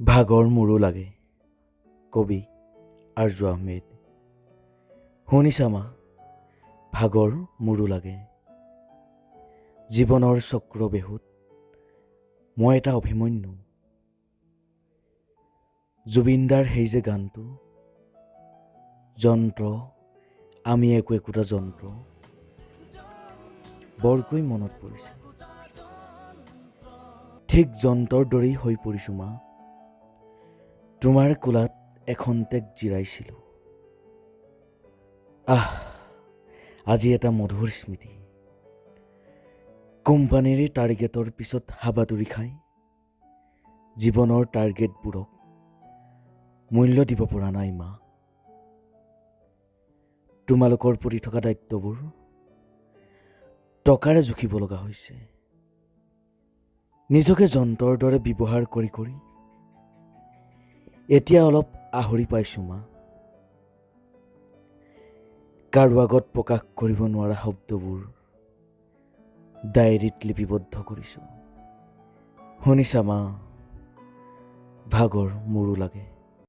ভাগৰ মোৰো লাগে। কবি আৰজু আহমেদ। শুনিছা মা, ভাগৰ মোৰো লাগে। জীৱনৰ চক্ৰবেহুত মই এটা অভিমন্যু। জুবিনদাৰ সেই যে গানটো, যন্ত্ৰ আমি একোটা যন্ত্ৰ, বৰকৈ মনত পৰিছে। ঠিক যন্ত্ৰৰ দৰেই হৈ পৰিছোঁ মা। তোমাৰ কোলাত এখন্তেক জিৰাইছিলোঁ। আজি এটা মধুৰ স্মৃতি। কোম্পানীৰ টাৰ্গেটৰ পিছত হাবাতৰি খাই জীৱনৰ টাৰ্গেটবোৰক মূল্য দিব পৰা নাই মা। তোমালোকৰ প্ৰতি থকা দায়িত্ববোৰ টকাৰে জুখিব লগা হৈছে। নিজকে যন্ত্ৰৰ দৰে ব্যৱহাৰ কৰি কৰি এতিয়া অলপ আহৰি পাইছোঁ মা। কাৰো আগত প্ৰকাশ কৰিব নোৱাৰা শব্দবোৰ ডায়েৰীত লিপিবদ্ধ কৰিছোঁ। শুনিছা মা, ভাগৰ মোৰো লাগে।